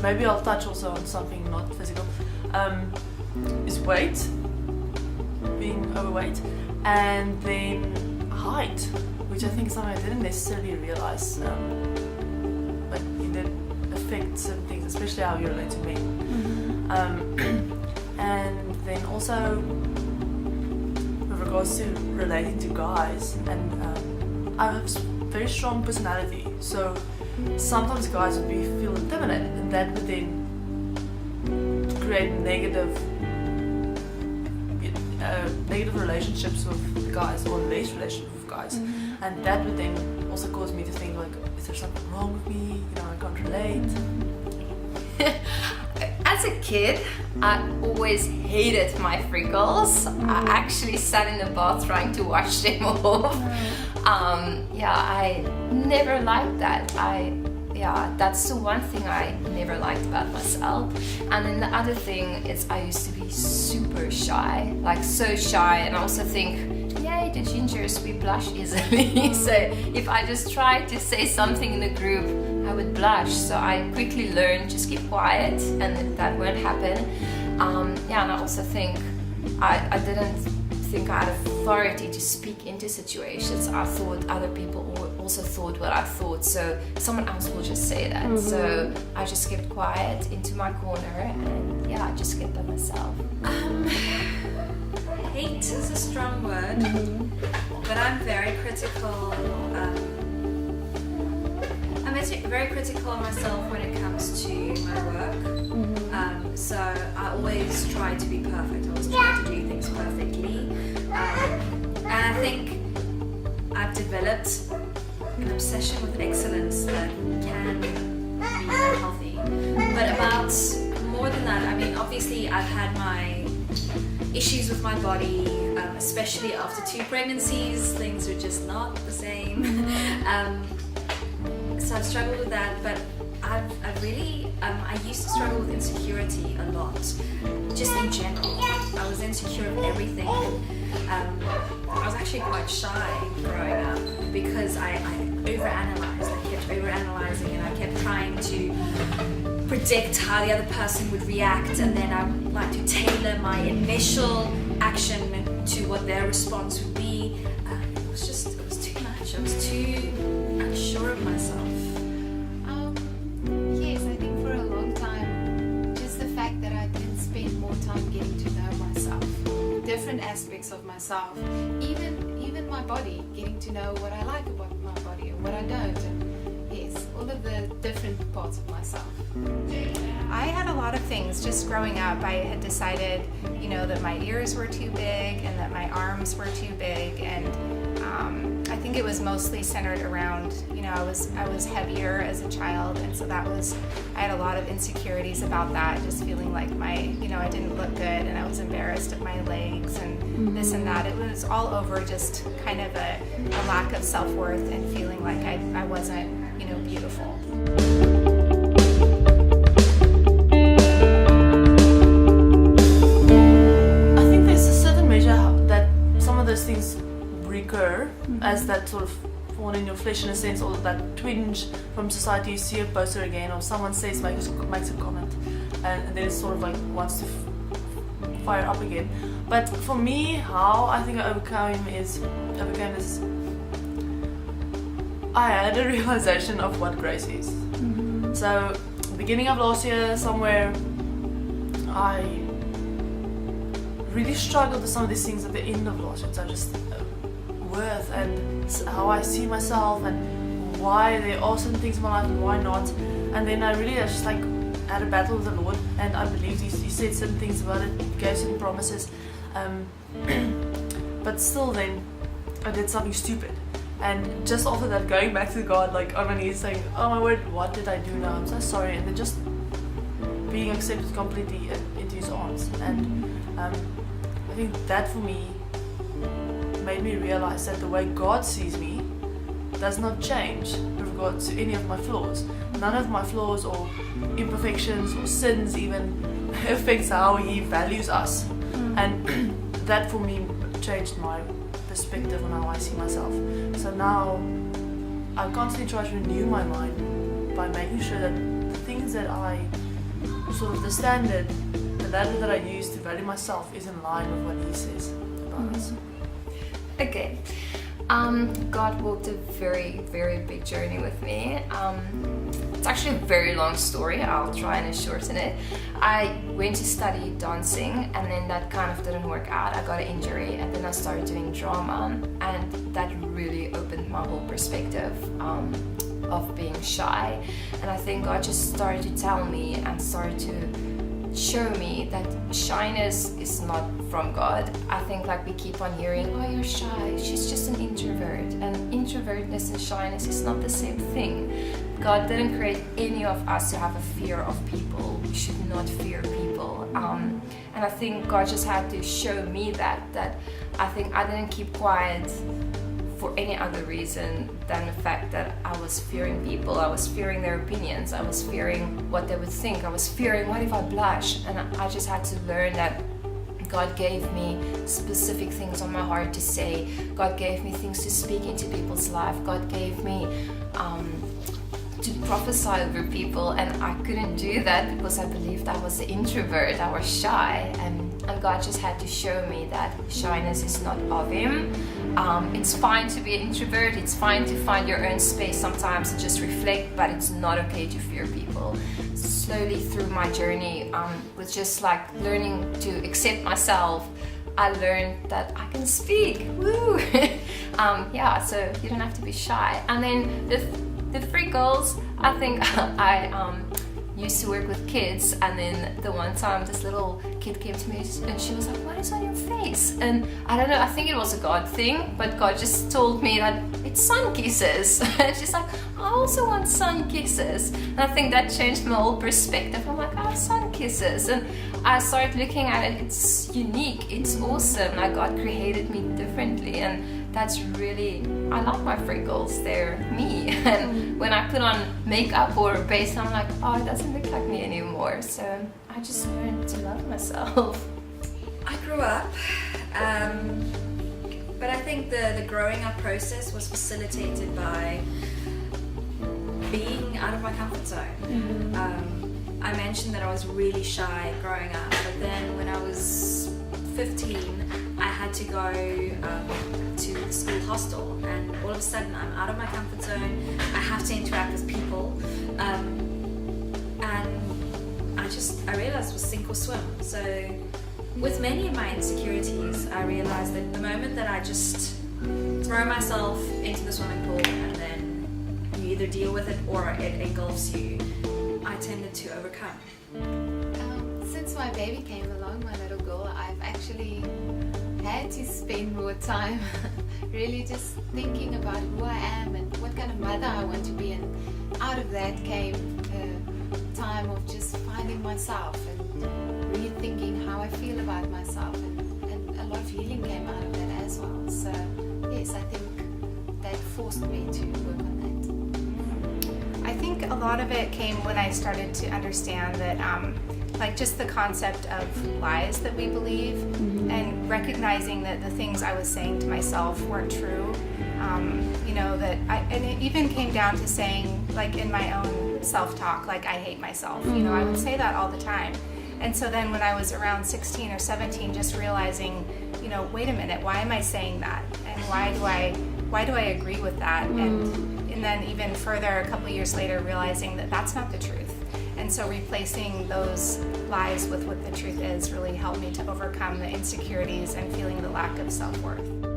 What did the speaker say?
maybe I'll touch also on something not physical, is weight, being overweight, and then height, which I think is something I didn't necessarily realize, but it did affect certain things, especially how you relate to men. And then also with regards to relating to guys, and I have a very strong personality, so sometimes guys would feel intimidated, and that would then create negative relationships with guys, or less relationships with guys, and that would then also cause me to think like, is there something wrong with me? I can't relate. As a kid, I always hated my freckles. I actually sat in the bath trying to wash them off. I never liked that. That's the one thing I never liked about myself. And then the other thing is I used to be super shy, like so shy, and I also think, yay, the gingers, we blush easily. So if I just tried to say something in the group, I would blush. So I quickly learned, just keep quiet, and that won't happen. And I also think I didn't think I had authority to speak into situations. I thought other people also thought what I thought, so someone else will just say that. So I just kept quiet into my corner, and I just kept by myself. Hate is a strong word, but I'm very critical. I'm very critical of myself when it comes to my work. So I always try to be perfect. I always try to do things perfectly. And I think I've developed an obsession with excellence that can be unhealthy. But about more than that, I mean, obviously I've had my issues with my body, especially after 2 pregnancies. Things are just not the same. So I've struggled with that, but I've really, I used to struggle with insecurity a lot, just in general. I was insecure of everything. I was actually quite shy growing up because I overanalyzed. I kept overanalyzing, and I kept trying to predict how the other person would react, and then I would like to tailor my initial action to what their response would be. It was too much. I was too unsure of myself. Yes, I think for a long time, just the fact that I didn't spend more time getting to know myself, different aspects of myself, even my body, getting to know what I like about my body and what I don't, and yes, all of the different parts of myself. I had a lot of things just growing up. I had decided, that my ears were too big and that my arms were too big, and I think it was mostly centered around, I was heavier as a child, and so I had a lot of insecurities about that, just feeling like I didn't look good, and I was embarrassed of my legs and this and that. It was all over just kind of a lack of self-worth and feeling like I wasn't, beautiful. I think there's a certain measure that some of those things recur as that sort of thorn in your flesh, in a sense, or that twinge from society. You see a poster again, or someone makes a comment, and then it sort of like wants to fire up again. But for me, how I think I overcame this, I had a realization of what grace is. So, beginning of last year, somewhere, I really struggled with some of these things at the end of last year. So just worth and how I see myself, and why there are certain things in my life and why not. And then I really just had a battle with the Lord, and I believed He said certain things about it, He gave certain promises. But still, then I did something stupid. And just after that, going back to God, on my knees, saying, "Oh my word, what did I do now? I'm so sorry." And then just being accepted completely into His arms. And I think that for me made me realize that the way God sees me does not change with regard to any of my flaws. None of my flaws or imperfections or sins even affects how He values us. And that for me changed my perspective on how I see myself. So now I constantly try to renew my mind by making sure that the things means that sort of the ladder that I use to value myself is in line with what he says about us. Okay. God walked a very, very big journey with me. It's actually a very long story. I'll try and shorten it. I went to study dancing, and then that kind of didn't work out. I got an injury, and then I started doing drama, and that really opened my whole perspective of being shy. And I think God just started to tell me and started to show me that shyness is not from God. I think like we keep on hearing, oh, you're shy, she's just an introvert, and introvertness and shyness is not the same thing. God didn't create any of us to have a fear of people. We should not fear people. And I think God just had to show me that I think I didn't keep quiet for any other reason than the fact that I was fearing people. I was fearing their opinions. I was fearing what they would think. I was fearing, what if I blush? And I just had to learn that God gave me specific things on my heart to say. God gave me things to speak into people's life. God gave me to prophesy over people, and I couldn't do that because I believed I was an introvert. I was shy, and God just had to show me that shyness is not of Him. It's fine to be an introvert. It's fine to find your own space sometimes and just reflect, but it's not okay to fear people. Slowly through my journey with just like learning to accept myself, I learned that I can speak. Woo! So you don't have to be shy. And then the 3 goals, I think I used to work with kids, and then the one time this little kid came to me and she was like, what is on your face? And I don't know, I think it was a God thing, but God just told me that it's sun kisses. And she's like, I also want sun kisses. And I think that changed my whole perspective. I'm like, oh, sun kisses. And I started looking at it, it's unique, it's awesome, like God created me differently, and that's really, I love my freckles, they're me. And when I put on makeup or a base, I'm like, oh, it doesn't look like me anymore. So I just learned to love myself. I grew up, but I think the growing up process was facilitated by being out of my comfort zone. I mentioned that I was really shy growing up, but then when I was 15, I had to go to the school hostel, and all of a sudden I'm out of my comfort zone. I have to interact with people, and I realized it was sink or swim. So with many of my insecurities, I realized that the moment that I just throw myself into the swimming pool and then you either deal with it or it engulfs you, I tended to overcome. Since my baby came along, my little girl, I've actually had to spend more time really just thinking about who I am and what kind of mother I want to be, and out of that came a time of just finding myself and rethinking how I feel about myself, and a lot of healing came out of that as well. So yes, I think that forced me to work on that. I think a lot of it came when I started to understand that like just the concept of lies that we believe, and recognizing that the things I was saying to myself weren't true. And it even came down to saying, like in my own self-talk, like I hate myself. I would say that all the time. And so then when I was around 16 or 17, just realizing, wait a minute, why am I saying that? And why do I agree with that? And then even further, a couple years later, realizing that that's not the truth. And so replacing those lies with what the truth is really helped me to overcome the insecurities and feeling the lack of self-worth.